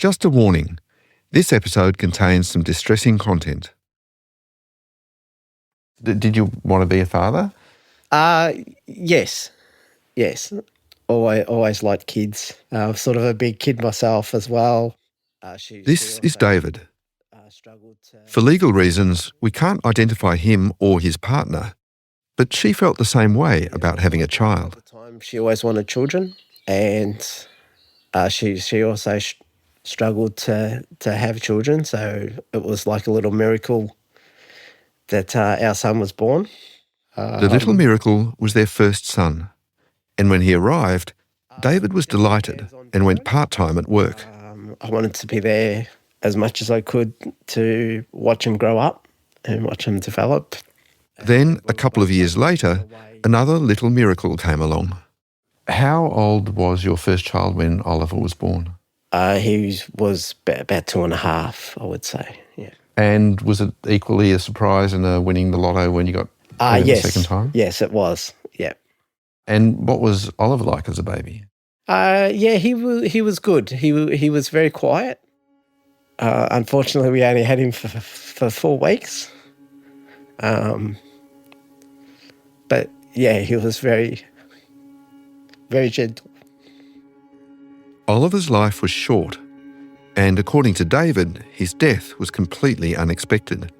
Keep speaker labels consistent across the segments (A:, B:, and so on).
A: Just a warning, this episode contains some distressing content. Did you want to be a father?
B: Yes. Always liked kids. I'm sort of a big kid myself as well.
A: This is David.
B: Struggled to...
A: For legal reasons, we can't identify him or his partner, but she felt the same way about having a child.
B: At the time, she always wanted children, and she also struggled to have children, so it was like a little miracle that our son was born.
A: The little miracle was their first son, and when he arrived, David was delighted and went part-time at work.
B: I wanted to be there as much as I could to watch him grow up and watch him develop.
A: Then, a couple of years later, another little miracle came along. How old was your first child when Oliver was born?
B: He was about 2.5, I would say, yeah.
A: And was it equally a surprise and winning the lotto when you got
B: yes.
A: the second time?
B: Yes, it was, yeah.
A: And what was Oliver like as a baby?
B: He was good. He was very quiet. Unfortunately, we only had him for 4 weeks. But yeah, he was very, very gentle.
A: Oliver's life was short, and according to David, his death was completely unexpected.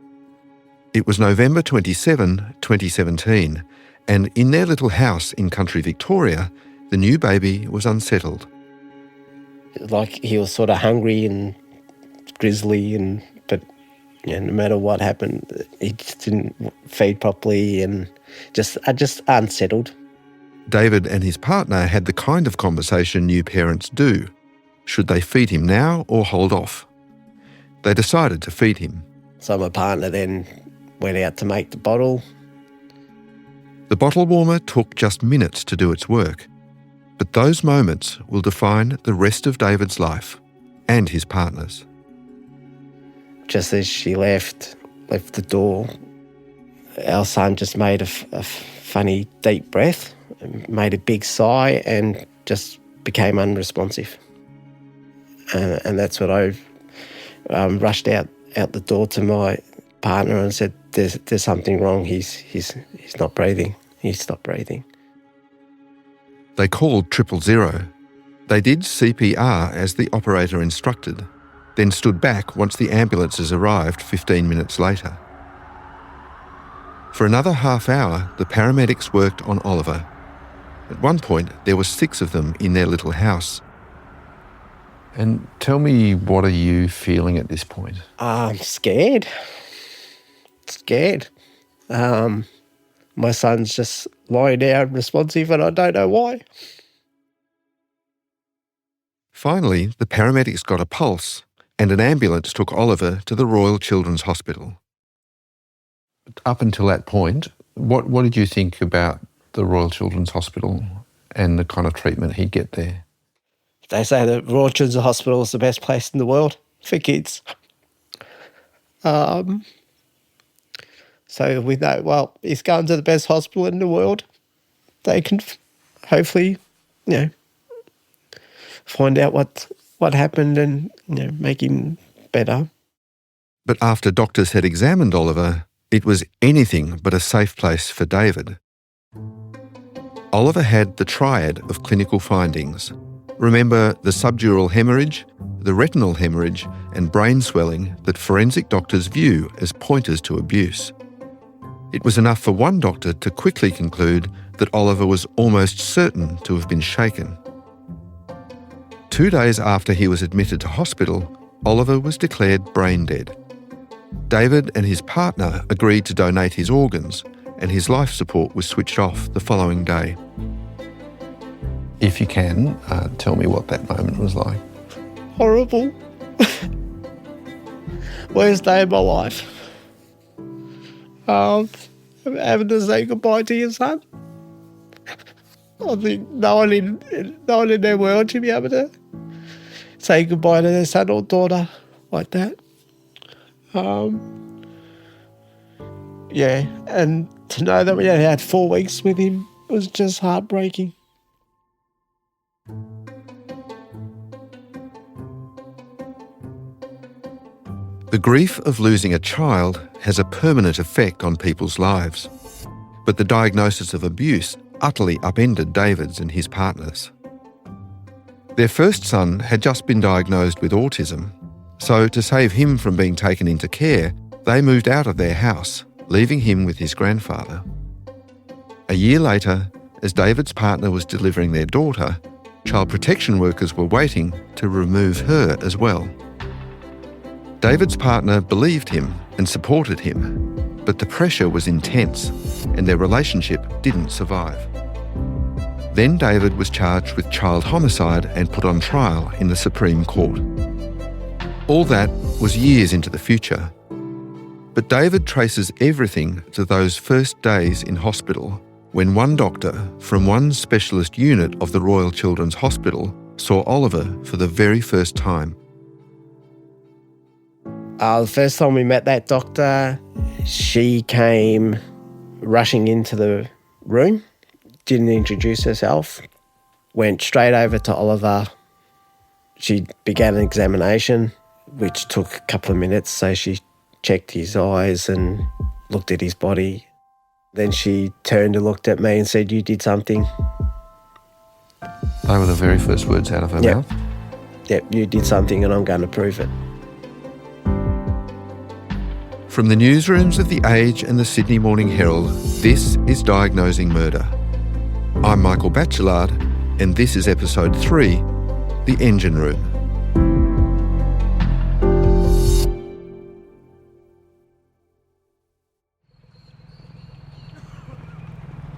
A: It was November 27, 2017, and in their little house in country Victoria, the new baby was unsettled.
B: Like he was sort of hungry and grizzly, but no matter what happened, he just didn't feed properly and just unsettled.
A: David and his partner had the kind of conversation new parents do. Should they feed him now or hold off? They decided to feed him.
B: So my partner then went out to make the bottle.
A: The bottle warmer took just minutes to do its work, but those moments will define the rest of David's life and his partner's.
B: Just as she left the door, our son just made a funny deep breath, made a big sigh and just became unresponsive. And that's what I rushed out the door to my partner and said, there's something wrong, he's not breathing, he stopped breathing.
A: They called 000. They did CPR as the operator instructed, then stood back once the ambulances arrived 15 minutes later. For another half hour, the paramedics worked on Oliver. At one point, there were 6 of them in their little house. And tell me, what are you feeling at this point?
B: I'm scared. My son's just lying there unresponsive and I don't know why.
A: Finally, the paramedics got a pulse and an ambulance took Oliver to the Royal Children's Hospital. Up until that point, what did you think about the Royal Children's Hospital and the kind of treatment he'd get there?
B: They say the Royal Children's Hospital is the best place in the world for kids. So we know, well, he's going to the best hospital in the world. They can hopefully, find out what happened and, make him better.
A: But after doctors had examined Oliver, it was anything but a safe place for David. Oliver had the triad of clinical findings. Remember the subdural hemorrhage, the retinal hemorrhage, and brain swelling that forensic doctors view as pointers to abuse. It was enough for one doctor to quickly conclude that Oliver was almost certain to have been shaken. 2 days after he was admitted to hospital, Oliver was declared brain dead. David and his partner agreed to donate his organs, and his life support was switched off the following day. If you can, tell me what that moment was like.
B: Horrible. Worst day of my life. Having to say goodbye to your son. I think no one in their world should be able to say goodbye to their son or daughter like that. And to know that we only had 4 weeks with him was just heartbreaking.
A: The grief of losing a child has a permanent effect on people's lives. But the diagnosis of abuse utterly upended David's and his partner's. Their first son had just been diagnosed with autism, so to save him from being taken into care, they moved out of their house, leaving him with his grandfather. A year later, as David's partner was delivering their daughter, child protection workers were waiting to remove her as well. David's partner believed him and supported him, but the pressure was intense and their relationship didn't survive. Then David was charged with child homicide and put on trial in the Supreme Court. All that was years into the future. But David traces everything to those first days in hospital when one doctor from one specialist unit of the Royal Children's Hospital saw Oliver for the very first time.
B: The first time we met that doctor, she came rushing into the room, didn't introduce herself, went straight over to Oliver. She began an examination, which took a couple of minutes, so she checked his eyes and looked at his body. Then she turned and looked at me and said, "You did something."
A: They were the very first words out of her mouth?
B: Yep, "You did something and I'm going to prove it."
A: From the newsrooms of The Age and the Sydney Morning Herald, this is Diagnosing Murder. I'm Michael Batchelard, and this is episode 3, The Engine Room.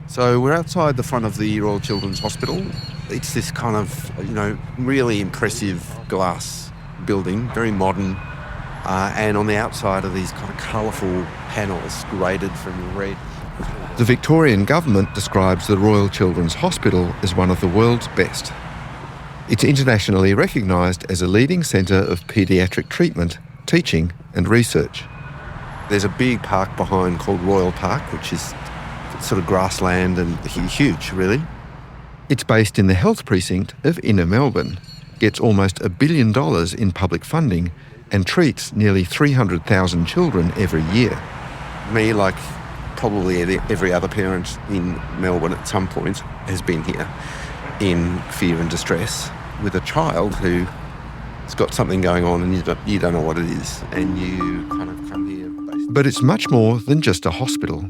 C: So we're outside the front of the Royal Children's Hospital. It's this kind of, really impressive glass building, very modern. And on the outside are these kind of colourful panels graded from red.
A: The Victorian government describes the Royal Children's Hospital as one of the world's best. It's internationally recognised as a leading centre of paediatric treatment, teaching and research.
C: There's a big park behind called Royal Park, which is sort of grassland and huge, really.
A: It's based in the health precinct of Inner Melbourne, gets almost $1 billion in public funding and treats nearly 300,000 children every year.
C: Me, like probably every other parent in Melbourne at some point, has been here in fear and distress with a child who's got something going on and you don't know what it is, and you kind of come here.
A: But it's much more than just a hospital.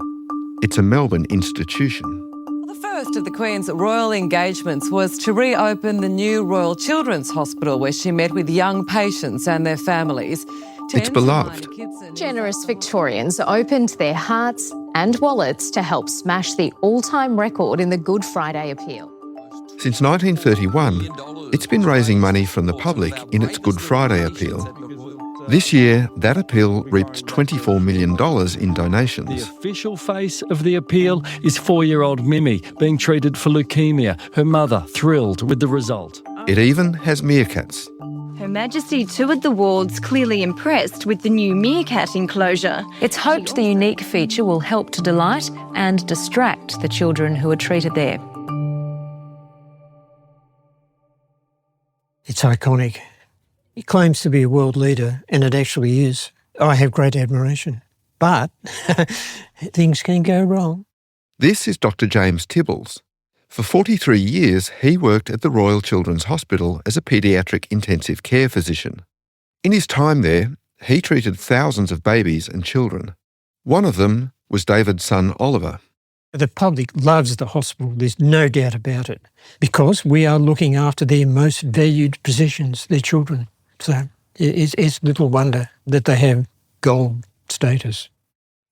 A: It's a Melbourne institution.
D: The first of the Queen's royal engagements was to reopen the new Royal Children's Hospital, where she met with young patients and their families.
A: It's beloved.
E: Generous Victorians opened their hearts and wallets to help smash the all-time record in the Good Friday appeal.
A: Since 1931, it's been raising money from the public in its Good Friday appeal. This year, that appeal reaped $24 million in donations.
F: The official face of the appeal is 4-year-old Mimi being treated for leukemia. Her mother thrilled with the result.
A: It even has meerkats.
G: Her Majesty toured the wards, clearly impressed with the new meerkat enclosure.
H: It's hoped the unique feature will help to delight and distract the children who are treated there.
I: It's iconic. It claims to be a world leader, and it actually is. I have great admiration. But things can go wrong.
A: This is Dr. James Tibballs. For 43 years, he worked at the Royal Children's Hospital as a paediatric intensive care physician. In his time there, he treated thousands of babies and children. One of them was David's son, Oliver.
I: The public loves the hospital, there's no doubt about it, because we are looking after their most valued possessions, their children. So it's little wonder that they have gold status.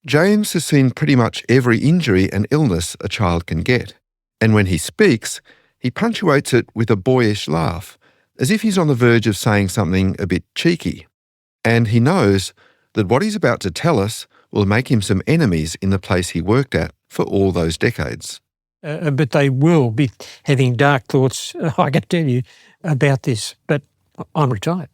A: James has seen pretty much every injury and illness a child can get. And when he speaks, he punctuates it with a boyish laugh, as if he's on the verge of saying something a bit cheeky. And he knows that what he's about to tell us will make him some enemies in the place he worked at for all those decades.
I: But they will be having dark thoughts, I can tell you, about this. But I'm retired.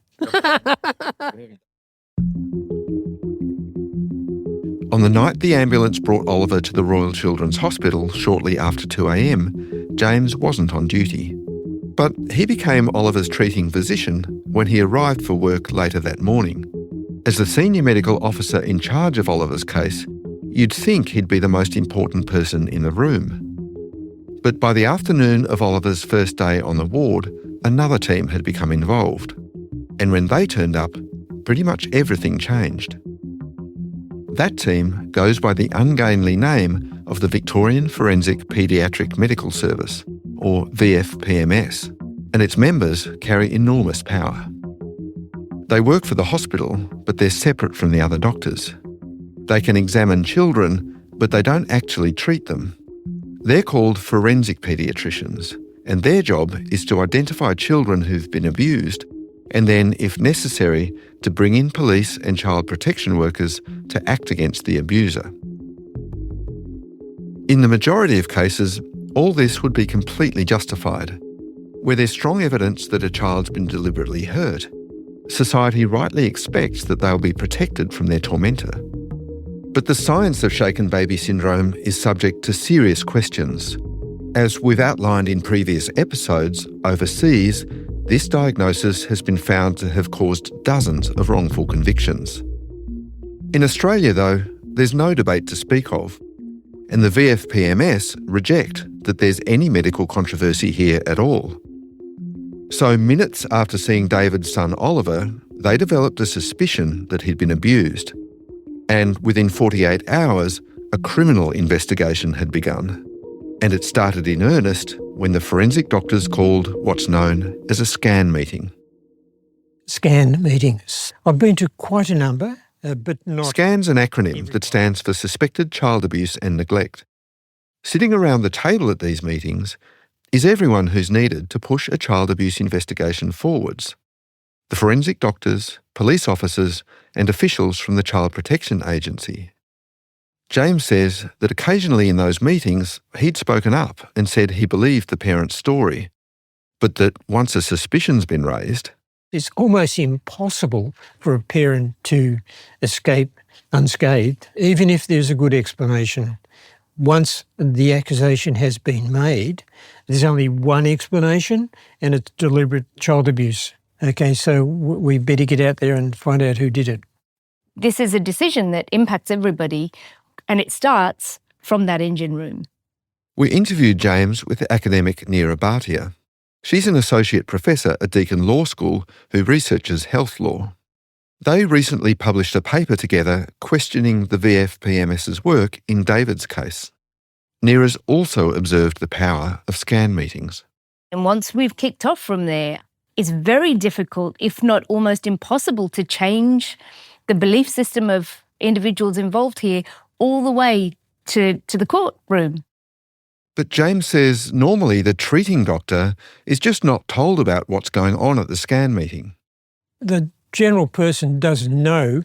A: On the night the ambulance brought Oliver to the Royal Children's Hospital shortly after 2 a.m, James wasn't on duty. But he became Oliver's treating physician when he arrived for work later that morning. As the senior medical officer in charge of Oliver's case, you'd think he'd be the most important person in the room. But by the afternoon of Oliver's first day on the ward, another team had become involved. And when they turned up, pretty much everything changed. That team goes by the ungainly name of the Victorian Forensic Paediatric Medical Service, or VFPMS, and its members carry enormous power. They work for the hospital, but they're separate from the other doctors. They can examine children, but they don't actually treat them. They're called forensic paediatricians, and their job is to identify children who've been abused and then, if necessary, to bring in police and child protection workers to act against the abuser. In the majority of cases, all this would be completely justified. Where there's strong evidence that a child's been deliberately hurt, society rightly expects that they'll be protected from their tormentor. But the science of shaken baby syndrome is subject to serious questions. As we've outlined in previous episodes, overseas, this diagnosis has been found to have caused dozens of wrongful convictions. In Australia, though, there's no debate to speak of, and the VFPMS reject that there's any medical controversy here at all. So minutes after seeing David's son Oliver, they developed a suspicion that he'd been abused. And within 48 hours, a criminal investigation had begun. And it started in earnest when the forensic doctors called what's known as a scan meeting.
I: Scan meetings. I've been to quite a number, but not...
A: SCAN's an acronym that stands for Suspected Child Abuse and Neglect. Sitting around the table at these meetings is everyone who's needed to push a child abuse investigation forwards. The forensic doctors, police officers, and officials from the Child Protection Agency. James says that occasionally in those meetings he'd spoken up and said he believed the parent's story, but that once a suspicion's been raised...
I: It's almost impossible for a parent to escape unscathed, even if there's a good explanation. Once the accusation has been made, there's only one explanation, and it's deliberate child abuse. Okay, so we better get out there and find out who did it.
J: This is a decision that impacts everybody, and it starts from that engine room.
A: We interviewed James with academic Neera Bhatia. She's an associate professor at Deakin Law School who researches health law. They recently published a paper together questioning the VFPMS's work in David's case. Neera's also observed the power of scan meetings.
J: And once we've kicked off from there, it's very difficult, if not almost impossible, to change the belief system of individuals involved here all the way to the courtroom.
A: But James says normally the treating doctor is just not told about what's going on at the scan meeting.
I: The general person doesn't know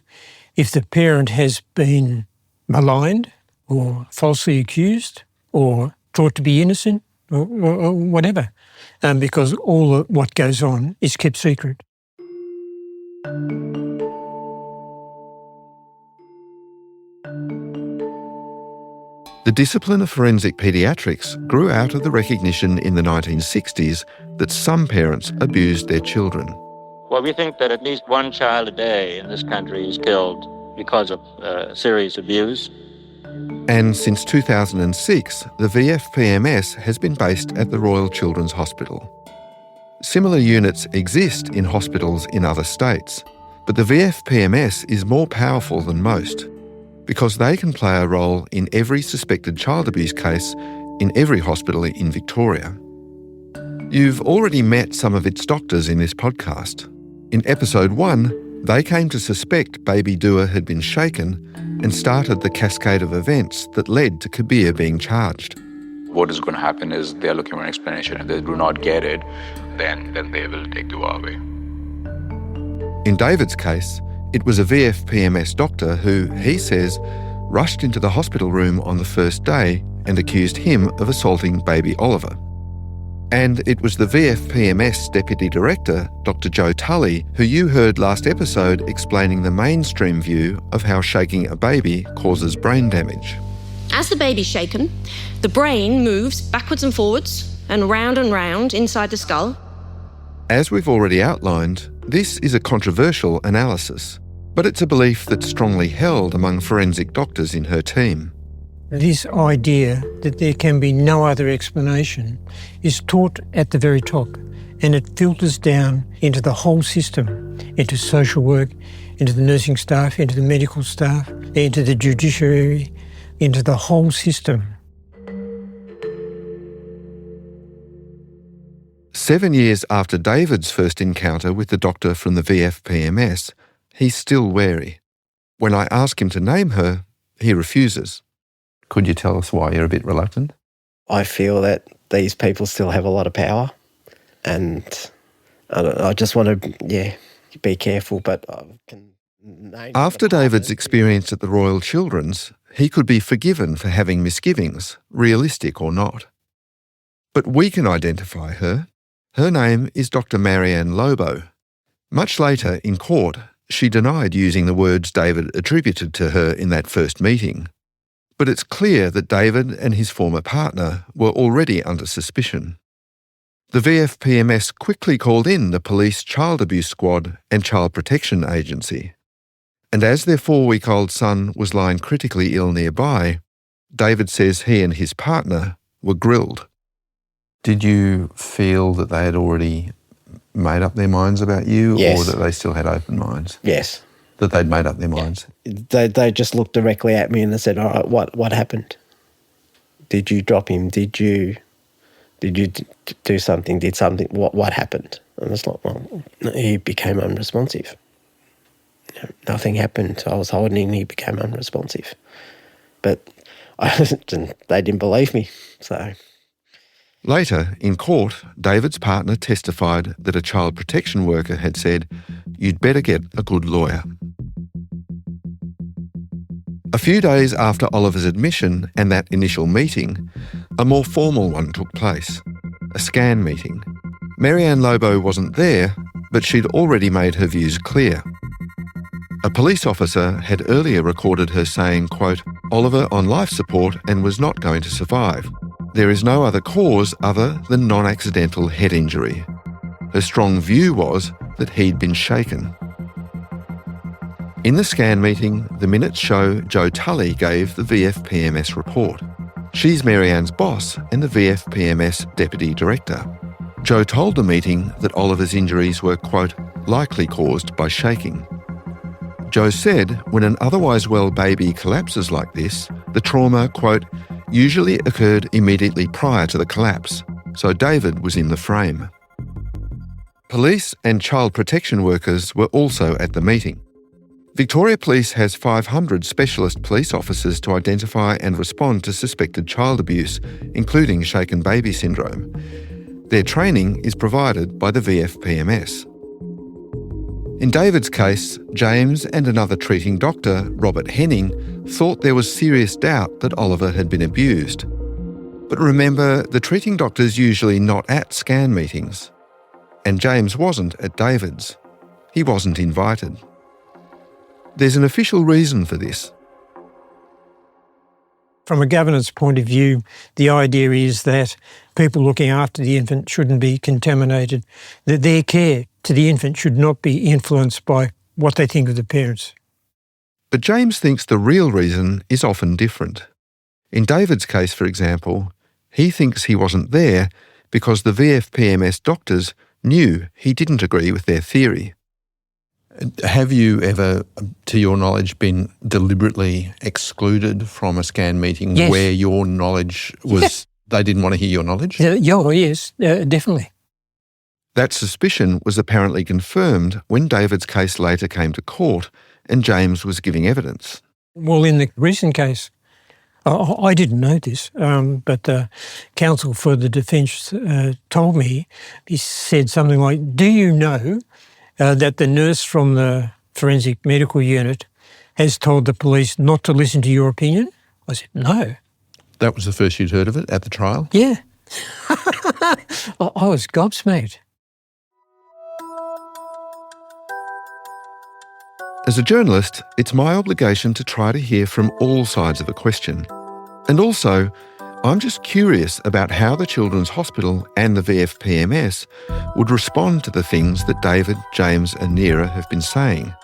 I: if the parent has been maligned or falsely accused or thought to be innocent or whatever, because all of what goes on is kept secret.
A: The discipline of forensic paediatrics grew out of the recognition in the 1960s that some parents abused their children.
K: Well, we think that at least one child a day in this country is killed because of serious abuse.
A: And since 2006, the VFPMS has been based at the Royal Children's Hospital. Similar units exist in hospitals in other states, but the VFPMS is more powerful than most, because they can play a role in every suspected child abuse case in every hospital in Victoria. You've already met some of its doctors in this podcast. In episode 1, they came to suspect baby Dua had been shaken and started the cascade of events that led to Kabir being charged.
L: What is going to happen is they're looking for an explanation. If they do not get it, then they will take Dua away.
A: In David's case, it was a VFPMS doctor who, he says, rushed into the hospital room on the first day and accused him of assaulting baby Oliver. And it was the VFPMS Deputy Director, Dr. Joe Tully, who you heard last episode explaining the mainstream view of how shaking a baby causes brain damage.
M: As the baby's shaken, the brain moves backwards and forwards and round inside the skull.
A: As we've already outlined, this is a controversial analysis. But it's a belief that's strongly held among forensic doctors in her team.
I: This idea that there can be no other explanation is taught at the very top, and it filters down into the whole system, into social work, into the nursing staff, into the medical staff, into the judiciary, into the whole system.
A: 7 years after David's first encounter with the doctor from the VFPMS, he's still wary. When I ask him to name her, he refuses. Could you tell us why you're a bit reluctant?
B: I feel that these people still have a lot of power, and I just want to, be careful, but I can name...
A: After David's experience at the Royal Children's, he could be forgiven for having misgivings, realistic or not. But we can identify her. Her name is Dr. Marianne Lobo. Much later, in court, she denied using the words David attributed to her in that first meeting. But it's clear that David and his former partner were already under suspicion. The VFPMS quickly called in the Police Child Abuse Squad and Child Protection Agency. And as their 4-week-old son was lying critically ill nearby, David says he and his partner were grilled. Did you feel that they had already made up their minds about you,
B: Yes.
A: or that they still had open minds?
B: Yes.
A: That they'd made up their minds?
B: They just looked directly at me and they said, all right, what happened? Did you drop him? Did you do something? Did something? What happened? And I was like, well, he became unresponsive. Nothing happened. I was holding him, he became unresponsive. But they didn't believe me, so...
A: Later, in court, David's partner testified that a child protection worker had said, "You'd better get a good lawyer." A few days after Oliver's admission and that initial meeting, a more formal one took place, a scan meeting. Marianne Lobo wasn't there, but she'd already made her views clear. A police officer had earlier recorded her saying, quote, "Oliver on life support and was not going to survive. There is no other cause other than non-accidental head injury." Her strong view was that he'd been shaken. In the scan meeting, the minutes show Jo Tully gave the VFPMS report. She's Marianne's boss and the VFPMS Deputy Director. Jo told the meeting that Oliver's injuries were, quote, "likely caused by shaking." Jo said when an otherwise well baby collapses like this, the trauma, quote, "usually occurred immediately prior to the collapse, so David was in the frame." Police and child protection workers were also at the meeting. Victoria Police has 500 specialist police officers to identify and respond to suspected child abuse, including shaken baby syndrome. Their training is provided by the VFPMS. In David's case, James and another treating doctor, Robert Henning, thought there was serious doubt that Oliver had been abused. But remember, the treating doctor's usually not at scan meetings. And James wasn't at David's. He wasn't invited. There's an official reason for this.
I: From a governance point of view, the idea is that people looking after the infant shouldn't be contaminated, that their care to the infant should not be influenced by what they think of the parents.
A: But James thinks the real reason is often different. In David's case, for example, he thinks he wasn't there because the VFPMS doctors knew he didn't agree with their theory. Have you ever, to your knowledge, been deliberately excluded from a scan meeting
I: Yes.
A: where your knowledge was, they didn't want to hear your knowledge?
I: Yes, definitely.
A: That suspicion was apparently confirmed when David's case later came to court and James was giving evidence.
I: Well, in the recent case, I didn't know this, but counsel for the defence told me, he said something like, "Do you know that the nurse from the forensic medical unit has told the police not to listen to your opinion?" I said, "No."
A: That was the first you'd heard of it at the trial?
I: Yeah. I was gobsmacked.
A: As a journalist, it's my obligation to try to hear from all sides of a question. And also, I'm just curious about how the Children's Hospital and the VFPMS would respond to the things that David, James and Neera have been saying.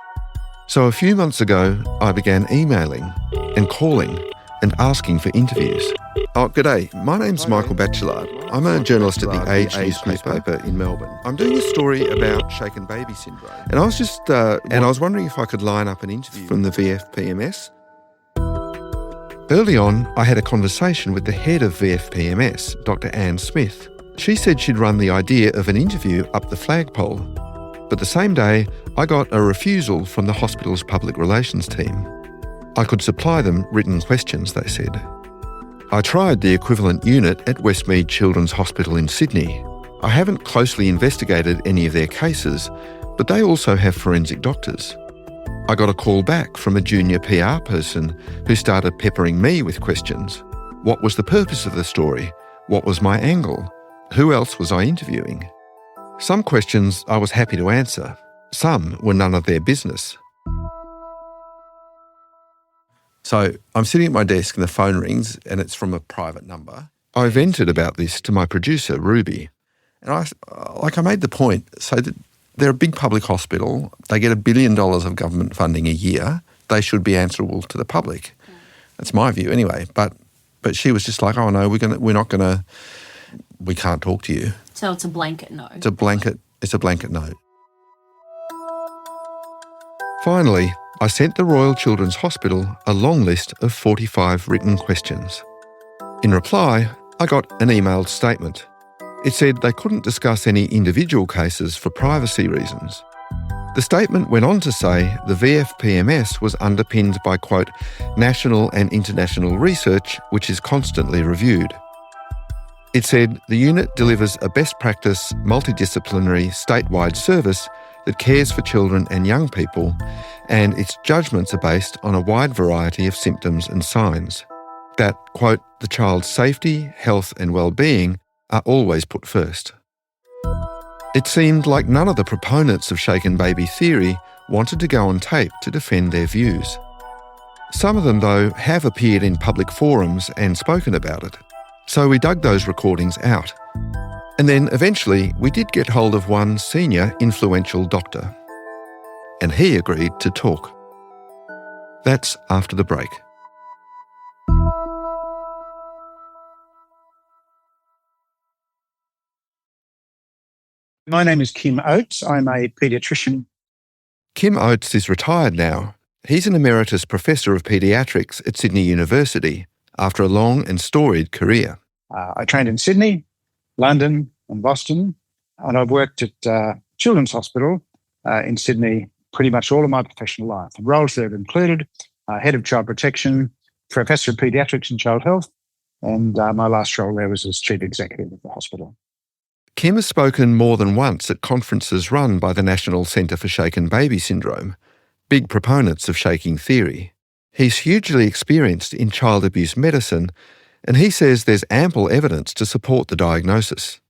A: So a few months ago, I began emailing and calling and asking for interviews. Oh, g'day. My name's Michael Batchelor. I'm a journalist at the Age newspaper in Melbourne. I'm doing a story about shaken baby syndrome. And I was just, I was wondering if I could line up an interview from the VFPMS. Early on, I had a conversation with the head of VFPMS, Dr. Anne Smith. She said she'd run the idea of an interview up the flagpole. But the same day, I got a refusal from the hospital's public relations team. I could supply them written questions, they said. I tried the equivalent unit at Westmead Children's Hospital in Sydney. I haven't closely investigated any of their cases, but they also have forensic doctors. I got a call back from a junior PR person who started peppering me with questions. What was the purpose of the story? What was my angle? Who else was I interviewing? Some questions I was happy to answer. Some were none of their business. So I'm sitting at my desk and the phone rings and it's from a private number. I vented about this to my producer, Ruby. And I made the point, so that they're a big public hospital. They get $1 billion of government funding a year. They should be answerable to the public. That's my view anyway. But she was just like, oh no, we can't talk to you.
N: So it's a blanket no.
A: It's a blanket no. Finally, I sent the Royal Children's Hospital a long list of 45 written questions. In reply, I got an emailed statement. It said they couldn't discuss any individual cases for privacy reasons. The statement went on to say the VFPMS was underpinned by, quote, national and international research which is constantly reviewed. It said the unit delivers a best practice, multidisciplinary, statewide service that cares for children and young people, and its judgments are based on a wide variety of symptoms and signs. That, quote, the child's safety, health and well-being are always put first. It seemed like none of the proponents of shaken baby theory wanted to go on tape to defend their views. Some of them, though, have appeared in public forums and spoken about it. So we dug those recordings out. And then eventually we did get hold of one senior influential doctor. And he agreed to talk. That's after the break.
O: My name is Kim Oates. I'm a paediatrician.
A: Kim Oates is retired now. He's an emeritus professor of paediatrics at Sydney University after a long and storied career.
O: I trained in Sydney, London and Boston, and I've worked at Children's Hospital in Sydney pretty much all of my professional life. The roles there have included Head of Child Protection, Professor of Paediatrics and Child Health, and my last role there was as Chief Executive of the hospital.
A: Kim has spoken more than once at conferences run by the National Centre for Shaken Baby Syndrome, big proponents of shaking theory. He's hugely experienced in child abuse medicine, and he says there's ample evidence to support the diagnosis.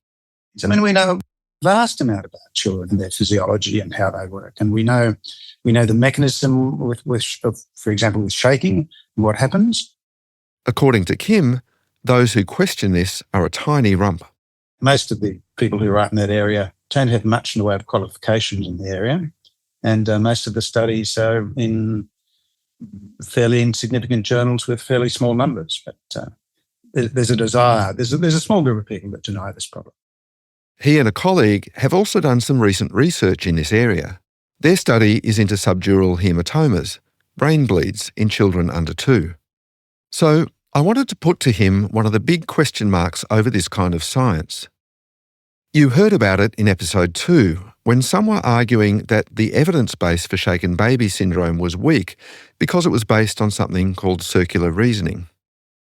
O: I mean, we know a vast amount about children and their physiology and how they work, and we know the mechanism with for example, with shaking and what happens.
A: According to Kim, those who question this are a tiny rump.
O: Most of the people who write in that area don't have much in the way of qualifications in the area, and most of the studies are in fairly insignificant journals with fairly small numbers. But there's a desire. There's a small group of people that deny this problem.
A: He and a colleague have also done some recent research in this area. Their study is into subdural hematomas, brain bleeds in children under 2. So I wanted to put to him one of the big question marks over this kind of science. You heard about it in episode 2, when some were arguing that the evidence base for shaken baby syndrome was weak because it was based on something called circular reasoning.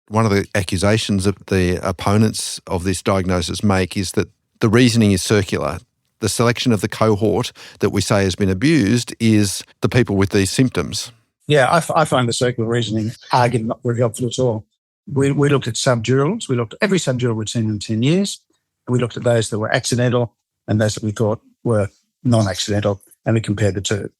A: One of the accusations that the opponents of this diagnosis make is that the reasoning is circular. The selection of the cohort that we say has been abused is the people with these symptoms.
O: Yeah, I find the circular reasoning argument not very helpful at all. We looked at subdurals. We looked at every subdural we'd seen in 10 years. And we looked at those that were accidental and those that we thought were non-accidental, and we compared the two.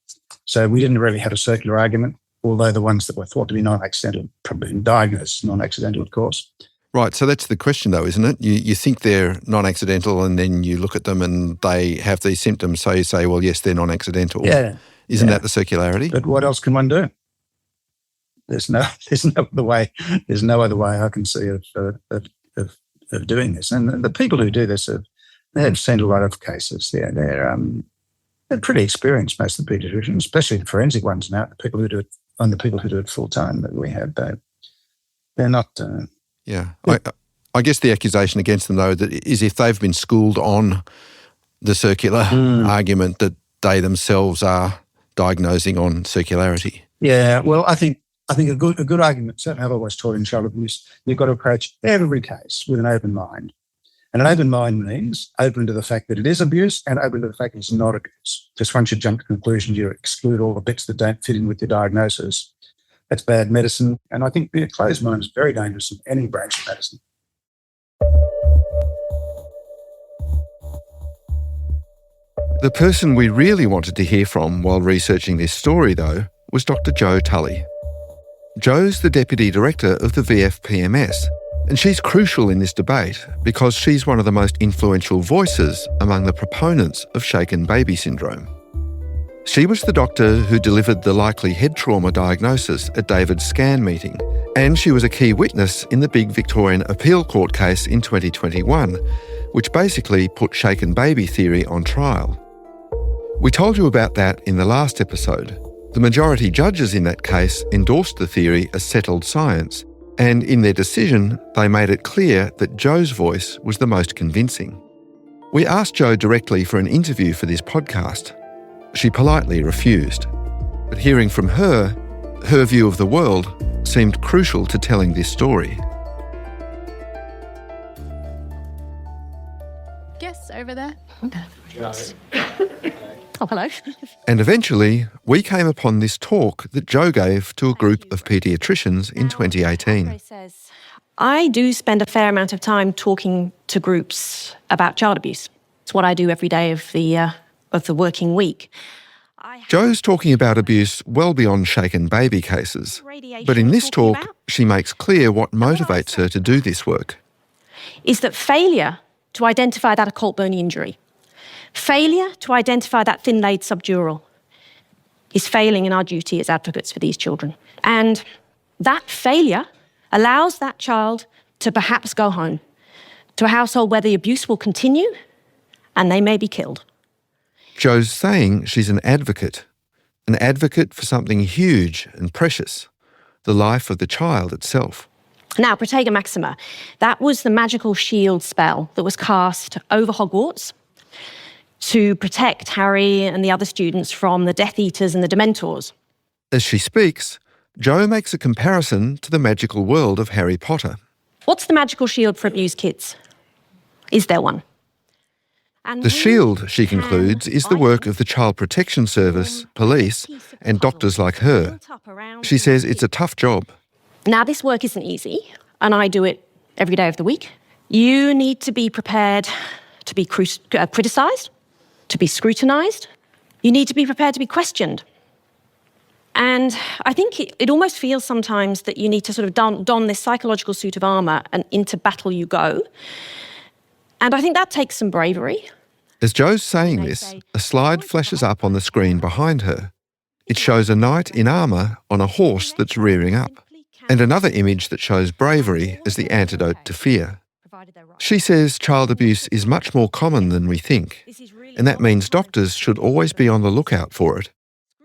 O: So we didn't really have a circular argument, although the ones that were thought to be non-accidental probably been diagnosed non-accidental, of course.
A: Right, so that's the question though, isn't it? You think they're non-accidental and then you look at them and they have these symptoms, so you say, well, yes, they're non-accidental.
O: Yeah.
A: Isn't that the circularity?
O: But what else can one do? There's no other way. There's no other way I can see of doing this. And the people who do this they've seen a lot of cases. They're pretty experienced, most of the paediatricians, especially the forensic ones now. The people who do it full time that we have, they're not.
A: I guess the accusation against them, though, is if they've been schooled on the circular argument that they themselves are diagnosing on circularity.
O: Yeah, well, I think a good argument, certainly I've always taught in child abuse, you've got to approach every case with an open mind. And an open mind means open to the fact that it is abuse and open to the fact that it's not abuse. Just once you jump to conclusions, you exclude all the bits that don't fit in with your diagnosis. That's bad medicine. And I think the closed mind is very dangerous in any branch of medicine.
A: The person we really wanted to hear from while researching this story, though, was Dr. Jo Tully. Jo's the Deputy Director of the VFPMS, and she's crucial in this debate because she's one of the most influential voices among the proponents of shaken baby syndrome. She was the doctor who delivered the likely head trauma diagnosis at David's scan meeting, and she was a key witness in the big Victorian appeal court case in 2021, which basically put shaken baby theory on trial. We told you about that in the last episode. The majority judges in that case endorsed the theory as settled science, and in their decision, they made it clear that Jo's voice was the most convincing. We asked Jo directly for an interview for this podcast. She politely refused. But hearing from her view of the world seemed crucial to telling this story.
E: Guess over there. Oh, hello.
A: And eventually, we came upon this talk that Jo gave to a group of paediatricians in 2018.
M: I do spend a fair amount of time talking to groups about child abuse. It's what I do every day of the working week.
A: Jo's talking about abuse well beyond shaken baby cases. But in this talk, she makes clear what motivates her to do this work.
M: Is that failure to identify that occult bony injury, failure to identify that thin-laid subdural, is failing in our duty as advocates for these children. And that failure allows that child to perhaps go home to a household where the abuse will continue and they may be killed.
A: Jo's saying she's an advocate for something huge and precious, the life of the child itself.
M: Now, Protega Maxima, that was the magical shield spell that was cast over Hogwarts to protect Harry and the other students from the Death Eaters and the Dementors.
A: As she speaks, Jo makes a comparison to the magical world of Harry Potter.
M: What's the magical shield for abused kids? Is there one?
A: The shield, she concludes, is the work of the Child Protection Service, police, and doctors like her. She says it's a tough job.
M: Now, this work isn't easy, and I do it every day of the week. You need to be prepared to be criticised, to be scrutinised. You need to be prepared to be questioned. And I think it almost feels sometimes that you need to sort of don this psychological suit of armour and into battle you go. And I think that takes some bravery.
A: As Jo's saying this, a slide flashes up on the screen behind her. It shows a knight in armour on a horse that's rearing up, and another image that shows bravery as the antidote to fear. She says child abuse is much more common than we think, and that means doctors should always be on the lookout for it,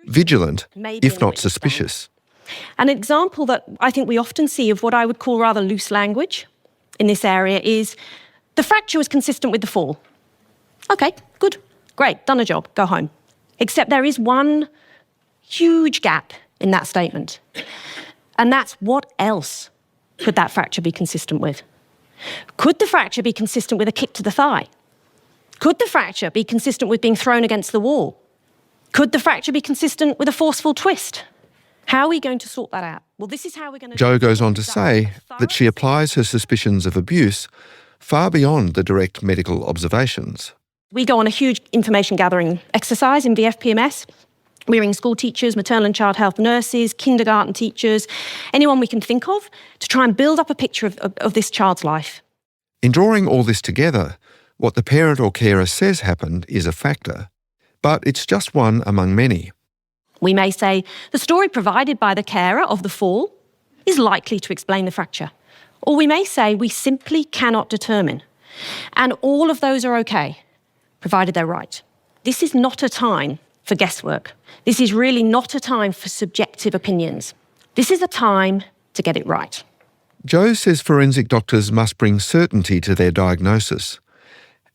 A: vigilant, if not suspicious.
M: An example that I think we often see of what I would call rather loose language in this area is the fracture was consistent with the fall. Okay, good, great, done a job, go home. Except there is one huge gap in that statement. And that's what else could that fracture be consistent with? Could the fracture be consistent with a kick to the thigh? Could the fracture be consistent with being thrown against the wall? Could the fracture be consistent with a forceful twist? How are we going to sort that out? Well, this is how we're going to...
A: Jo goes on to say that she applies her suspicions of abuse far beyond the direct medical observations.
M: We go on a huge information gathering exercise in VFPMS. We ring school teachers, maternal and child health nurses, kindergarten teachers, anyone we can think of to try and build up a picture of this child's life.
A: In drawing all this together, what the parent or carer says happened is a factor, but it's just one among many.
M: We may say the story provided by the carer of the fall is likely to explain the fracture. Or we may say we simply cannot determine. And all of those are okay, provided they're right. This is not a time for guesswork. This is really not a time for subjective opinions. This is a time to get it right.
A: Jo says forensic doctors must bring certainty to their diagnosis.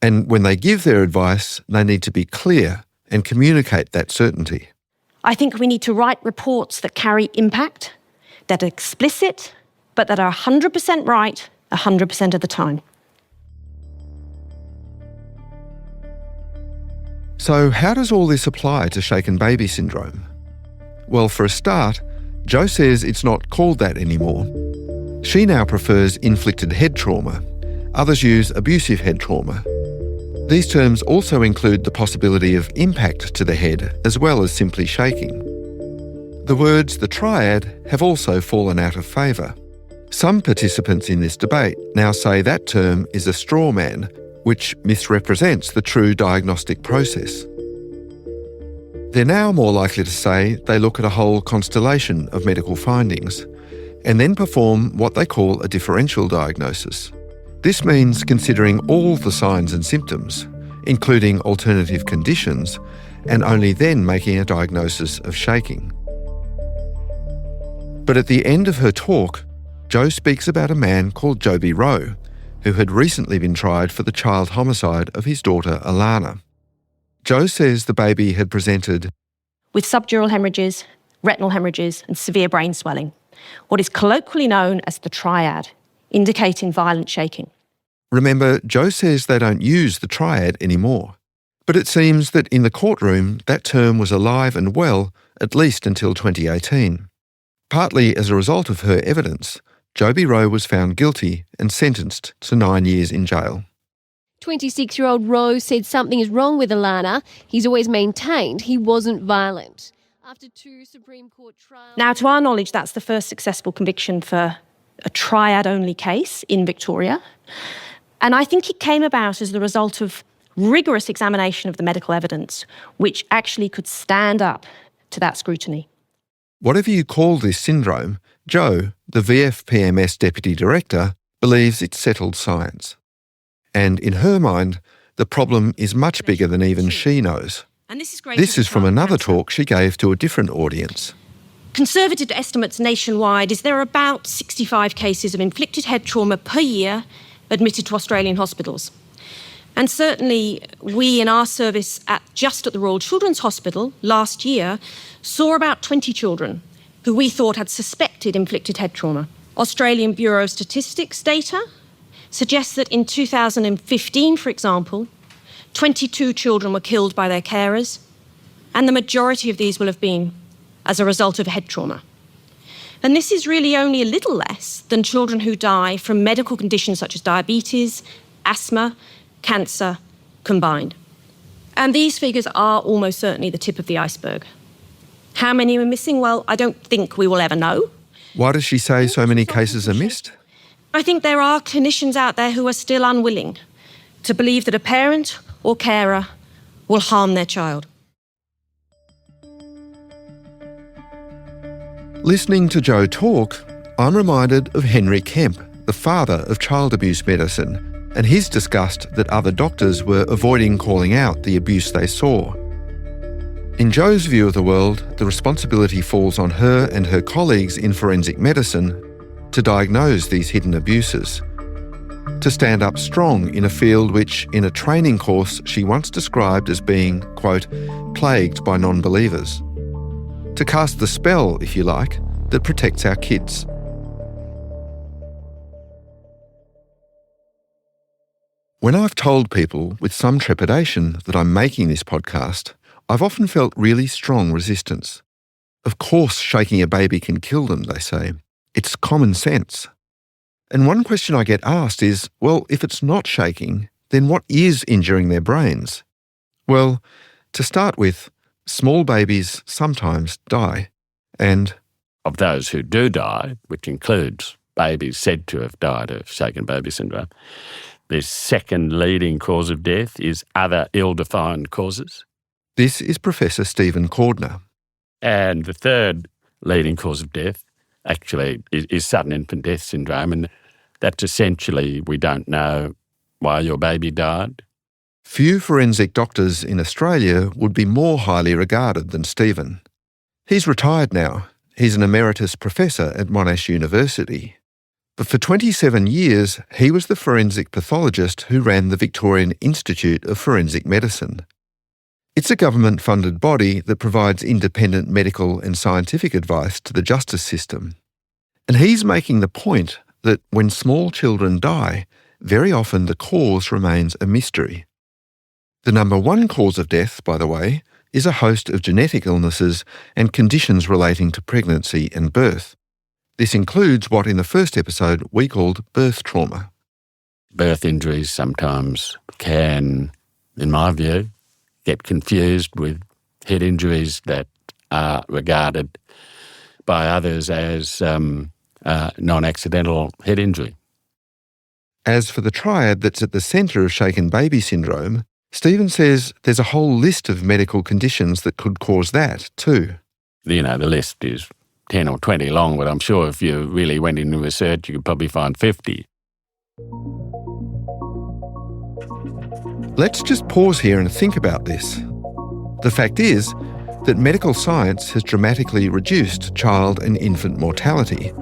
A: And when they give their advice, they need to be clear and communicate that certainty.
M: I think we need to write reports that carry impact, that are explicit, but that are 100% right 100% of the time.
A: So how does all this apply to shaken baby syndrome? Well, for a start, Jo says it's not called that anymore. She now prefers inflicted head trauma. Others use abusive head trauma. These terms also include the possibility of impact to the head as well as simply shaking. The words the triad have also fallen out of favour. Some participants in this debate now say that term is a straw man, which misrepresents the true diagnostic process. They're now more likely to say they look at a whole constellation of medical findings and then perform what they call a differential diagnosis. This means considering all the signs and symptoms, including alternative conditions, and only then making a diagnosis of shaking. But at the end of her talk, Jo speaks about a man called Joby Rowe, who had recently been tried for the child homicide of his daughter Alana. Jo says the baby had presented
M: with subdural hemorrhages, retinal hemorrhages and severe brain swelling, what is colloquially known as the triad, indicating violent shaking.
A: Remember, Jo says they don't use the triad anymore. But it seems that in the courtroom that term was alive and well at least until 2018. Partly as a result of her evidence, Joby Rowe was found guilty and sentenced to 9 years in jail.
N: 26-year-old Rowe said something is wrong with Alana. He's always maintained he wasn't violent. After 2 Supreme Court trials...
M: Now, to our knowledge, that's the first successful conviction for a triad-only case in Victoria. And I think it came about as the result of rigorous examination of the medical evidence, which actually could stand up to that scrutiny.
A: Whatever you call this syndrome, Jo, the VFPMS Deputy Director, believes it's settled science. And in her mind, the problem is much bigger than even she knows.
M: And
A: this is from another talk she gave to a different audience.
M: Conservative estimates nationwide is there are about 65 cases of inflicted head trauma per year admitted to Australian hospitals. And certainly we in our service just at the Royal Children's Hospital last year saw about 20 children who we thought had suspected inflicted head trauma. Australian Bureau of Statistics data suggests that in 2015, for example, 22 children were killed by their carers, and the majority of these will have been as a result of head trauma. And this is really only a little less than children who die from medical conditions such as diabetes, asthma, cancer combined. And these figures are almost certainly the tip of the iceberg. How many are missing? Well, I don't think we will ever know.
A: Why does she say so many cases are missed?
M: I think there are clinicians out there who are still unwilling to believe that a parent or carer will harm their child.
A: Listening to Jo talk, I'm reminded of Henry Kemp, the father of child abuse medicine, and his disgust that other doctors were avoiding calling out the abuse they saw. In Jo's view of the world, the responsibility falls on her and her colleagues in forensic medicine to diagnose these hidden abuses, to stand up strong in a field which, in a training course, she once described as being, quote, plagued by non-believers, to cast the spell, if you like, that protects our kids. When I've told people with some trepidation that I'm making this podcast, I've often felt really strong resistance. Of course, shaking a baby can kill them, they say. It's common sense. And one question I get asked is, well, if it's not shaking, then what is injuring their brains? Well, to start with, small babies sometimes die. And
P: of those who do die, which includes babies said to have died of shaken baby syndrome, the second leading cause of death is other ill-defined causes.
A: This is Professor Stephen Cordner.
P: And the third leading cause of death actually is sudden infant death syndrome, and that's essentially we don't know why your baby died.
A: Few forensic doctors in Australia would be more highly regarded than Stephen. He's retired now. He's an emeritus professor at Monash University. But for 27 years, he was the forensic pathologist who ran the Victorian Institute of Forensic Medicine. It's a government-funded body that provides independent medical and scientific advice to the justice system. And he's making the point that when small children die, very often the cause remains a mystery. The number one cause of death, by the way, is a host of genetic illnesses and conditions relating to pregnancy and birth. This includes what in the first episode we called birth trauma.
P: Birth injuries sometimes can, in my view, get confused with head injuries that are regarded by others as non-accidental head injury.
A: As for the triad that's at the centre of shaken baby syndrome, Stephen says there's a whole list of medical conditions that could cause that too.
P: The list is 10 or 20 long, but I'm sure if you really went into research, you could probably find 50.
A: Let's just pause here and think about this. The fact is that medical science has dramatically reduced child and infant mortality.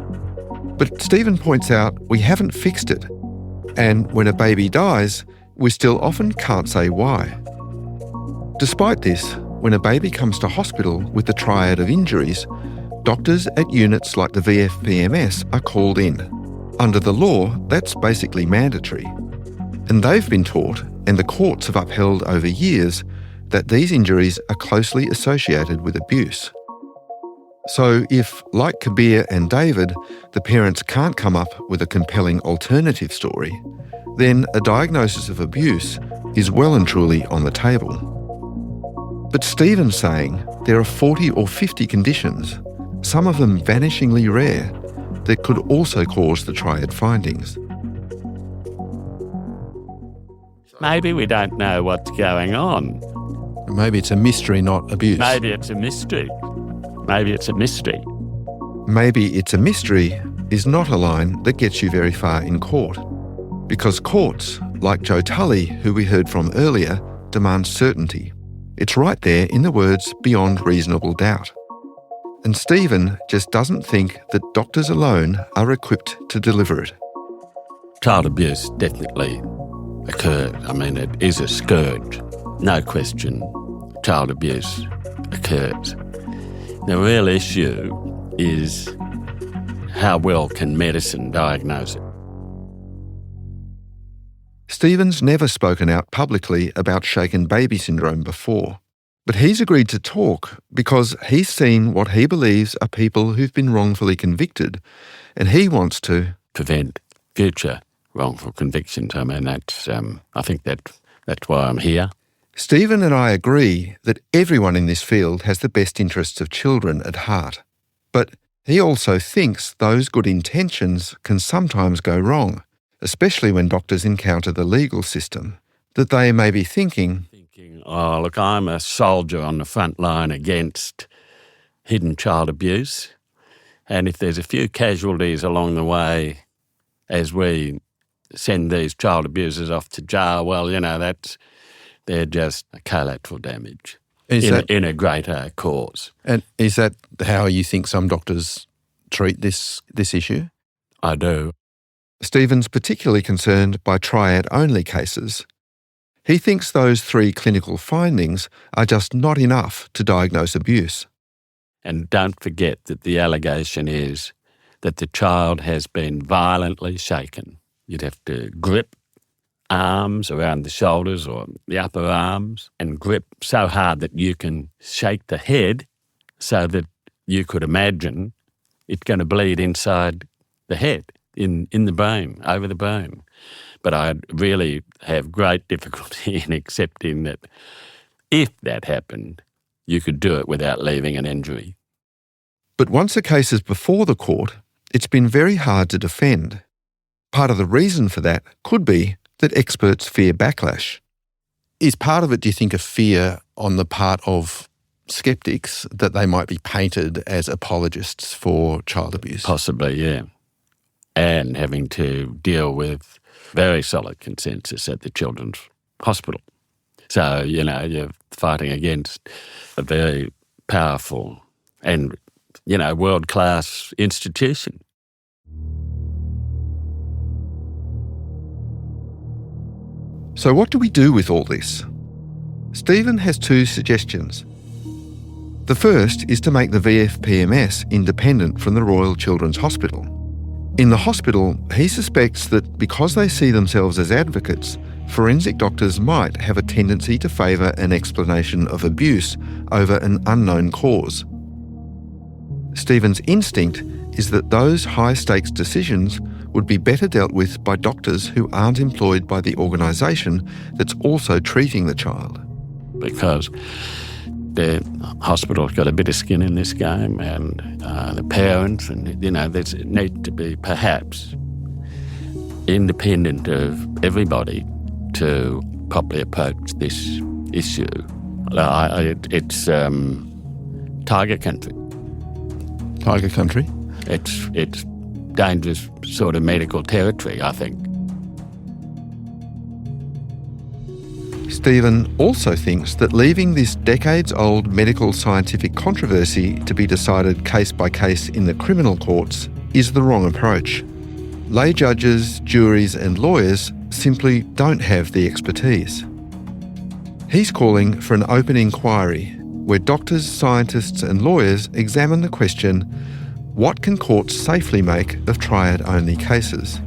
A: But Stephen points out we haven't fixed it. And when a baby dies, we still often can't say why. Despite this, when a baby comes to hospital with the triad of injuries, doctors at units like the VFPMS are called in. Under the law, that's basically mandatory. And they've been taught, and the courts have upheld over years, that these injuries are closely associated with abuse. So if, like Kabir and David, the parents can't come up with a compelling alternative story, then a diagnosis of abuse is well and truly on the table. But Stephen's saying there are 40 or 50 conditions, some of them vanishingly rare, that could also cause the triad findings.
P: Maybe we don't know what's going on.
C: Maybe it's a mystery, not abuse.
P: Maybe it's a mystery. Maybe it's a mystery.
A: Maybe it's a mystery is not a line that gets you very far in court. Because courts, like Joe Tully, who we heard from earlier, demand certainty. It's right there in the words beyond reasonable doubt. And Stephen just doesn't think that doctors alone are equipped to deliver it.
P: Child abuse definitely occurred. I mean, it is a scourge. No question, child abuse occurs. The real issue is how well can medicine diagnose it?
A: Stephen's never spoken out publicly about shaken baby syndrome before, but he's agreed to talk because he's seen what he believes are people who've been wrongfully convicted, and he wants to
P: prevent future wrongful convictions. I mean, I think that's why I'm here.
A: Stephen and I agree that everyone in this field has the best interests of children at heart, but he also thinks those good intentions can sometimes go wrong, especially when doctors encounter the legal system, that they may be thinking,
P: oh, look, I'm a soldier on the front line against hidden child abuse, and if there's a few casualties along the way as we send these child abusers off to jail, well, they're just collateral damage in a greater cause.
C: And is that how you think some doctors treat this issue?
P: I do.
A: Stephen's particularly concerned by triad-only cases. He thinks those 3 clinical findings are just not enough to diagnose abuse.
P: And don't forget that the allegation is that the child has been violently shaken. You'd have to grip arms around the shoulders or the upper arms and grip so hard that you can shake the head so that you could imagine it's going to bleed inside the head, in the brain, over the brain. But I really have great difficulty in accepting that if that happened, you could do it without leaving an injury.
A: But once a case is before the court, it's been very hard to defend. Part of the reason for that could be that experts fear backlash.
C: Is part of it, do you think, a fear on the part of
A: sceptics that they might be painted as apologists for child abuse.
P: Possibly, yeah. And having to deal with very solid consensus at the Children's Hospital. So, you're fighting against a very powerful and, world-class institution.
A: So what do we do with all this? Stephen has two suggestions. The first is to make the VFPMS independent from the Royal Children's Hospital. In the hospital, he suspects that because they see themselves as advocates, forensic doctors might have a tendency to favour an explanation of abuse over an unknown cause. Stephen's instinct is that those high-stakes decisions would be better dealt with by doctors who aren't employed by the organisation that's also treating the child.
P: Because the hospital's got a bit of skin in this game, and the parents, and there's need to be perhaps independent of everybody to properly approach this issue. It's tiger country.
A: Tiger country?
P: It's dangerous sort of medical territory, I think.
A: Stephen also thinks that leaving this decades-old medical scientific controversy to be decided case by case in the criminal courts is the wrong approach. Lay judges, juries and lawyers simply don't have the expertise. He's calling for an open inquiry where doctors, scientists and lawyers examine the question, what can courts safely make of triad-only cases?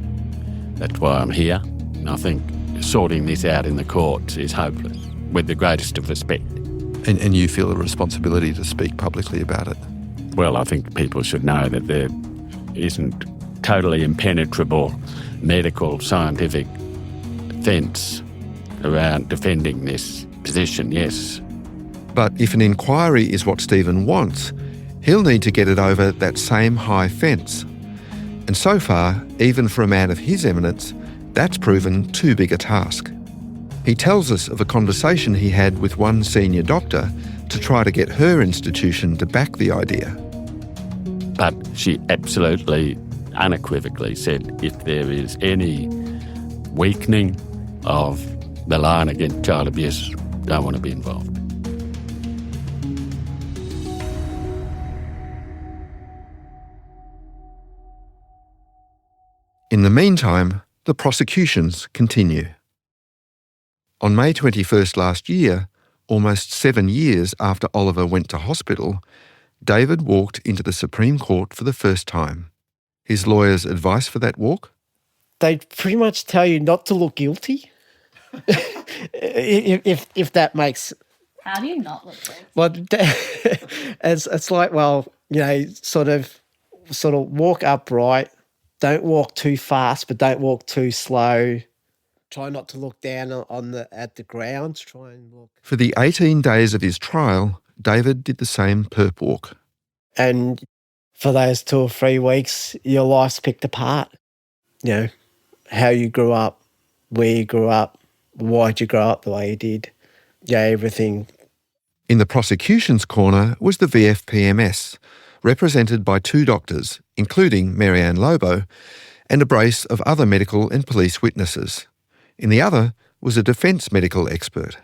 P: That's why I'm here. I think sorting this out in the courts is hopeless, with the greatest of respect.
A: And you feel a responsibility to speak publicly about it?
P: Well, I think people should know that there isn't totally impenetrable medical scientific fence around defending this position, yes.
A: But if an inquiry is what Stephen wants, he'll need to get it over that same high fence. And so far, even for a man of his eminence, that's proven too big a task. He tells us of a conversation he had with one senior doctor to try to get her institution to back the idea.
P: But she absolutely, unequivocally said if there is any weakening of the line against child abuse, don't want to be involved.
A: In the meantime, the prosecutions continue. On May 21st last year, almost 7 years after Oliver went to hospital, David walked into the Supreme Court for the first time. His lawyer's advice for that walk?
B: They pretty much tell you not to look guilty. if that makes...
J: How do you not look guilty?
B: Well, it's like, sort of walk upright. Don't walk too fast, but don't walk too slow. Try not to look down at the ground. Try and look.
A: For the 18 days of his trial, David did the same perp walk.
B: And for those 2 or 3 weeks, your life's picked apart. How you grew up, where you grew up, why'd you grow up the way you did. Everything.
A: In the prosecution's corner was the VFPMS, represented by 2 doctors, including Marianne Lobo, and a brace of other medical and police witnesses. In the other was a defence medical expert.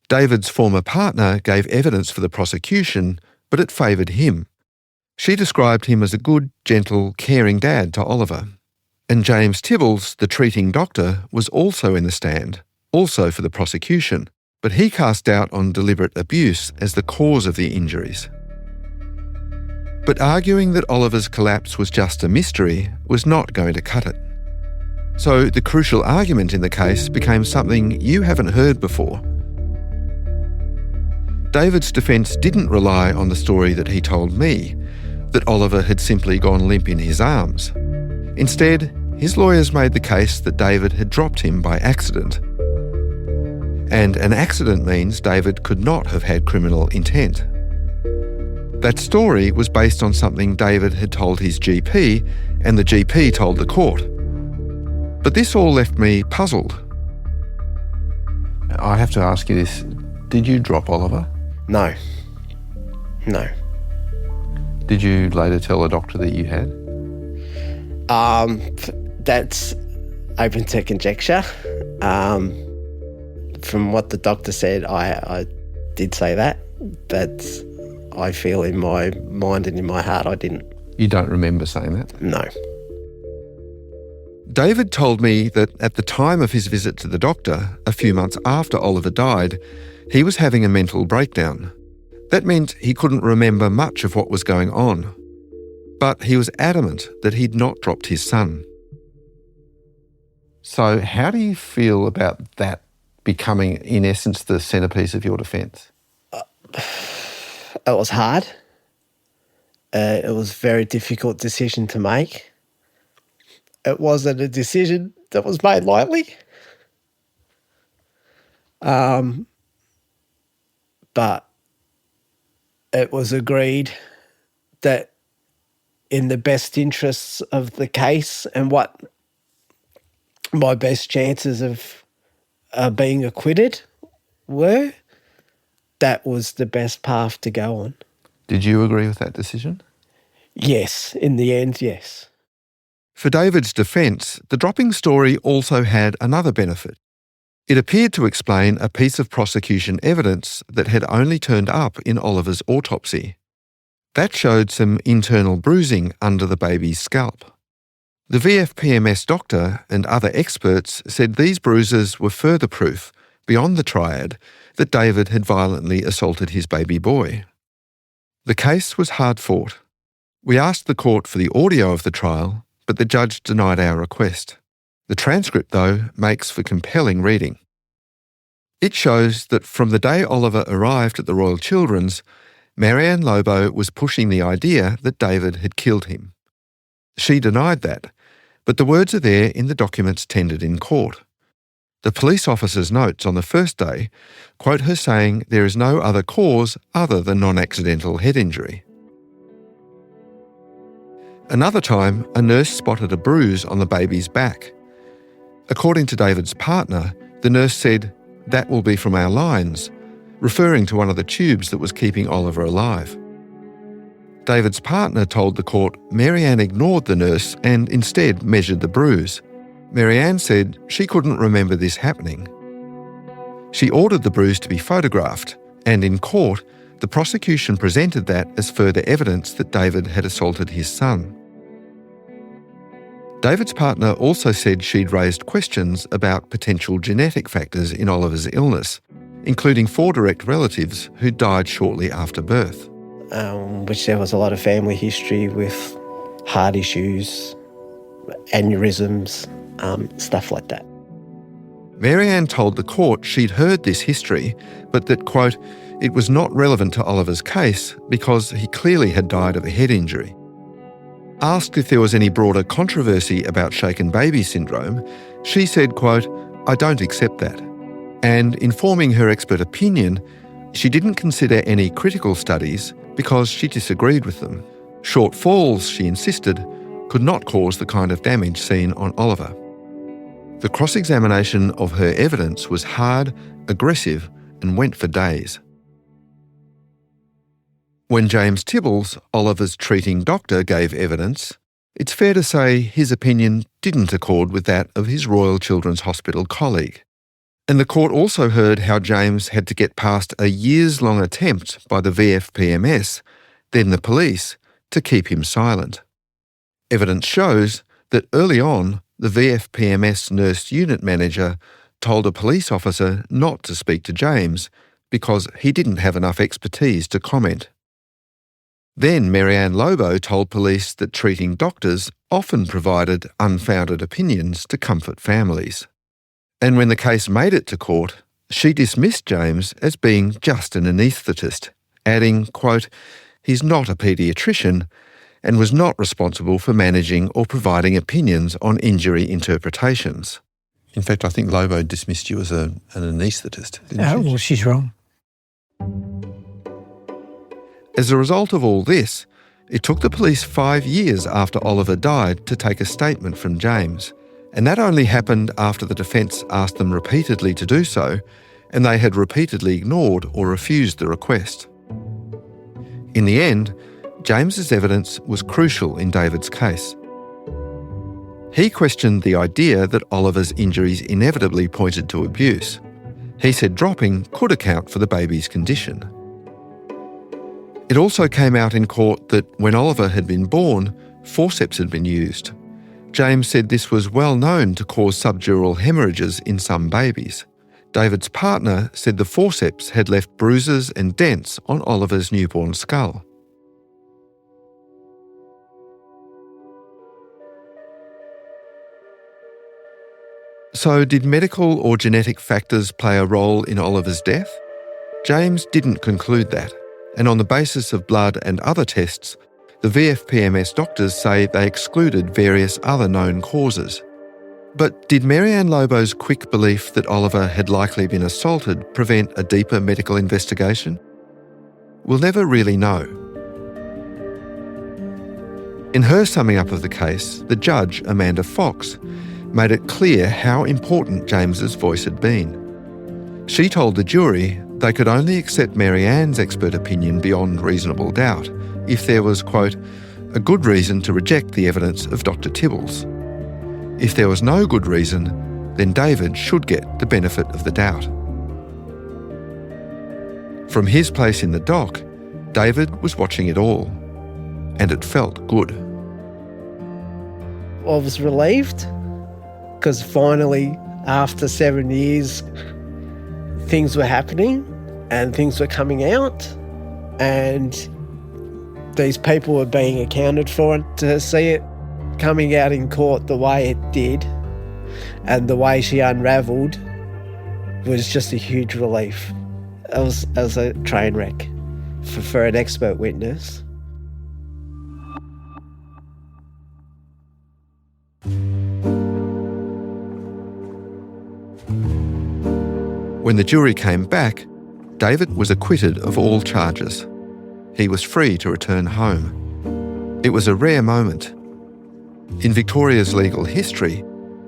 A: David's former partner gave evidence for the prosecution, but it favoured him. She described him as a good, gentle, caring dad to Oliver. And James Tibbles, the treating doctor, was also in the stand, also for the prosecution, but he cast doubt on deliberate abuse as the cause of the injuries. But arguing that Oliver's collapse was just a mystery was not going to cut it. So the crucial argument in the case became something you haven't heard before. David's defence didn't rely on the story that he told me, that Oliver had simply gone limp in his arms. Instead, his lawyers made the case that David had dropped him by accident. And an accident means David could not have had criminal intent. That story was based on something David had told his GP, and the GP told the court. But this all left me puzzled. I have to ask you this. Did you drop Oliver?
B: No. No.
A: Did you later tell the doctor that you had?
B: That's open to conjecture. From what the doctor said, I did say that, but I feel in my mind and in my heart I didn't.
A: You don't remember saying that?
B: No.
A: David told me that at the time of his visit to the doctor, a few months after Oliver died, he was having a mental breakdown. That meant he couldn't remember much of what was going on. But he was adamant that he'd not dropped his son. So how do you feel about that becoming, in essence, the centrepiece of your defence?
B: It was hard. It was a very difficult decision to make. It wasn't a decision that was made lightly. But it was agreed that in the best interests of the case and what my best chances of being acquitted were, that was the best path to go on.
A: Did you agree with that decision?
B: Yes, in the end, yes.
A: For David's defence, the dropping story also had another benefit. It appeared to explain a piece of prosecution evidence that had only turned up in Oliver's autopsy. That showed some internal bruising under the baby's scalp. The VFPMS doctor and other experts said these bruises were further proof, beyond the triad, that David had violently assaulted his baby boy. The case was hard fought. We asked the court for the audio of the trial, but the judge denied our request. The transcript, though, makes for compelling reading. It shows that from the day Oliver arrived at the Royal Children's, Marianne Lobo was pushing the idea that David had killed him. She denied that, but the words are there in the documents tendered in court. The police officer's notes on the first day quote her saying there is no other cause other than non-accidental head injury. Another time, a nurse spotted a bruise on the baby's back. According to David's partner, the nurse said, "That will be from our lines," referring to one of the tubes that was keeping Oliver alive. David's partner told the court Marianne ignored the nurse and instead measured the bruise. Marianne said she couldn't remember this happening. She ordered the bruise to be photographed, and in court, the prosecution presented that as further evidence that David had assaulted his son. David's partner also said she'd raised questions about potential genetic factors in Oliver's illness, including 4 direct relatives who died shortly after birth.
B: Which there was a lot of family history with heart issues, aneurysms, stuff like that.
A: Marianne told the court she'd heard this history, but that, quote, it was not relevant to Oliver's case because he clearly had died of a head injury. Asked if there was any broader controversy about shaken baby syndrome, she said, quote, I don't accept that. And informing her expert opinion, she didn't consider any critical studies because she disagreed with them. Short falls, she insisted, could not cause the kind of damage seen on Oliver. The cross-examination of her evidence was hard, aggressive, and went for days. When James Tibbles, Oliver's treating doctor, gave evidence, it's fair to say his opinion didn't accord with that of his Royal Children's Hospital colleague. And the court also heard how James had to get past a years-long attempt by the VFPMS, then the police, to keep him silent. Evidence shows that early on, the VFPMS nurse unit manager told a police officer not to speak to James because he didn't have enough expertise to comment. Then Marianne Lobo told police that treating doctors often provided unfounded opinions to comfort families. And when the case made it to court, she dismissed James as being just an anaesthetist, adding, quote, he's not a paediatrician and was not responsible for managing or providing opinions on injury interpretations. In fact, I think Lobo dismissed you as an anaesthetist, didn't she?
I: Well, she's wrong.
A: As a result of all this, it took the police 5 years after Oliver died to take a statement from James, and that only happened after the defence asked them repeatedly to do so, and they had repeatedly ignored or refused the request. In the end, James's evidence was crucial in David's case. He questioned the idea that Oliver's injuries inevitably pointed to abuse. He said dropping could account for the baby's condition. It also came out in court that when Oliver had been born, forceps had been used. James said this was well known to cause subdural hemorrhages in some babies. David's partner said the forceps had left bruises and dents on Oliver's newborn skull. So did medical or genetic factors play a role in Oliver's death? James didn't conclude that, and on the basis of blood and other tests, the VFPMS doctors say they excluded various other known causes. But did Marianne Lobo's quick belief that Oliver had likely been assaulted prevent a deeper medical investigation? We'll never really know. In her summing up of the case, the judge, Amanda Fox, made it clear how important James's voice had been. She told the jury they could only accept Marianne's expert opinion beyond reasonable doubt if there was, quote, a good reason to reject the evidence of Dr. Tibbles. If there was no good reason, then David should get the benefit of the doubt. From his place in the dock, David was watching it all, and it felt good.
B: I was relieved because finally, after 7 years, things were happening and things were coming out, and these people were being accounted for. And to see it coming out in court the way it did and the way she unravelled was just a huge relief. It was a train wreck for an expert witness.
A: When the jury came back, David was acquitted of all charges. He was free to return home. It was a rare moment. In Victoria's legal history,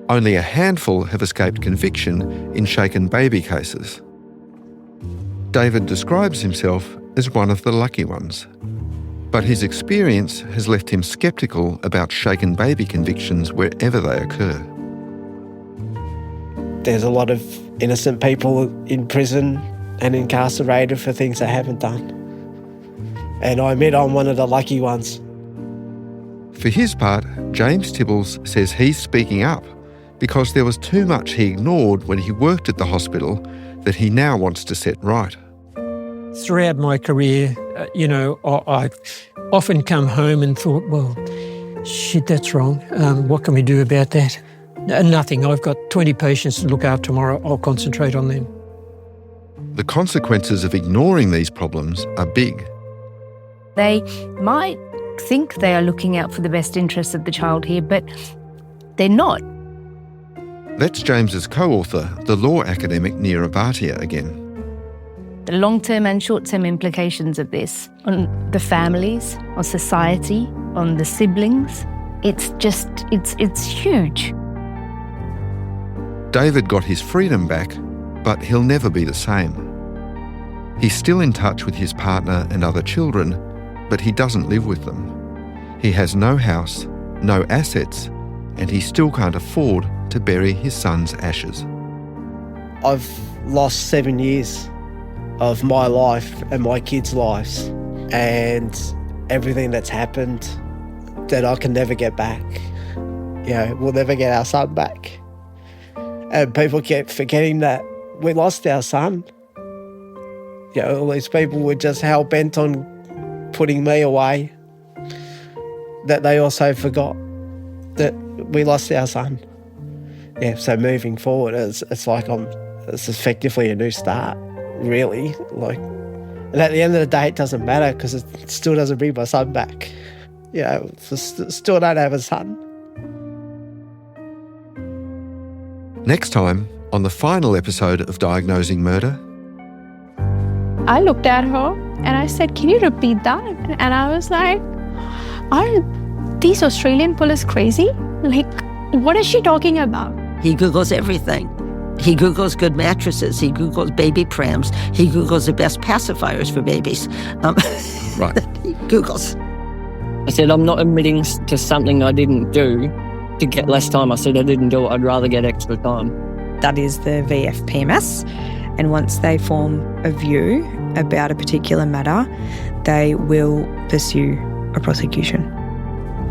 A: only a handful have escaped conviction in shaken baby cases. David describes himself as one of the lucky ones. But his experience has left him sceptical about shaken baby convictions wherever they occur.
B: There's a lot of innocent people in prison and incarcerated for things they haven't done. And I admit I'm one of the lucky ones.
A: For his part, James Tibbles says he's speaking up because there was too much he ignored when he worked at the hospital that he now wants to set right.
I: Throughout my career, I often come home and thought, well, shit, that's wrong. What can we do about that? Nothing. I've got 20 patients to look after tomorrow. I'll concentrate on them.
A: The consequences of ignoring these problems are big.
J: They might think they are looking out for the best interests of the child here, but they're not.
A: That's James's co-author, the law academic Neera Bhatia again.
J: The long-term and short-term implications of this on the families, on society, on the siblings, it's huge.
A: David got his freedom back, but he'll never be the same. He's still in touch with his partner and other children, but he doesn't live with them. He has no house, no assets, and he still can't afford to bury his son's ashes.
B: I've lost 7 years of my life and my kids' lives, and everything that's happened that I can never get back. We'll never get our son back. And people kept forgetting that we lost our son. All these people were just hell-bent on putting me away, that they also forgot that we lost our son. So moving forward, it's effectively a new start, really. And at the end of the day, it doesn't matter because it still doesn't bring my son back. Still don't have a son.
A: Next time, on the final episode of Diagnosing Murder.
Q: I looked at her and I said, "Can you repeat that?" And I was like, "Are these Australian police crazy? What is she talking about?"
R: He Googles everything. He Googles good mattresses. He Googles baby prams. He Googles the best pacifiers for babies.
A: Right.
R: Googles.
S: I said, I'm not admitting to something I didn't do to get less time. I said I didn't do it. I'd rather get extra time.
T: That is the VFPMS. And once they form a view about a particular matter, they will pursue a prosecution.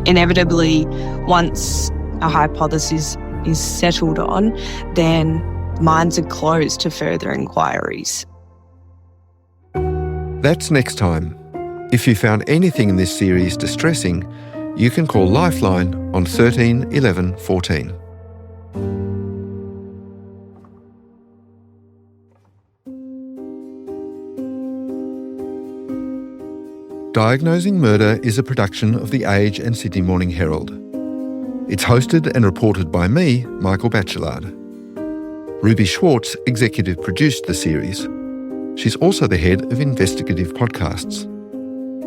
U: Inevitably, once a hypothesis is settled on, then minds are closed to further inquiries.
A: That's next time. If you found anything in this series distressing, you can call Lifeline on 13 11 14. Diagnosing Murder is a production of The Age and Sydney Morning Herald. It's hosted and reported by me, Michael Batchelard. Ruby Schwartz executive produced the series. She's also the head of investigative podcasts.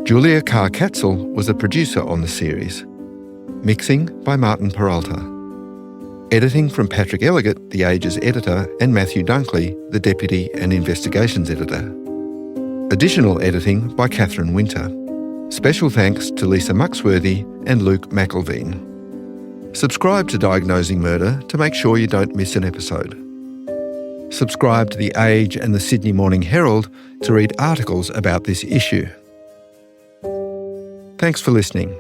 A: Julia Carr-Katzel was a producer on the series. Mixing by Martin Peralta. Editing from Patrick Elliott, The Age's editor, and Matthew Dunkley, the deputy and investigations editor. Additional editing by Catherine Winter. Special thanks to Lisa Muxworthy and Luke McElveen. Subscribe to Diagnosing Murder to make sure you don't miss an episode. Subscribe to The Age and the Sydney Morning Herald to read articles about this issue. Thanks for listening.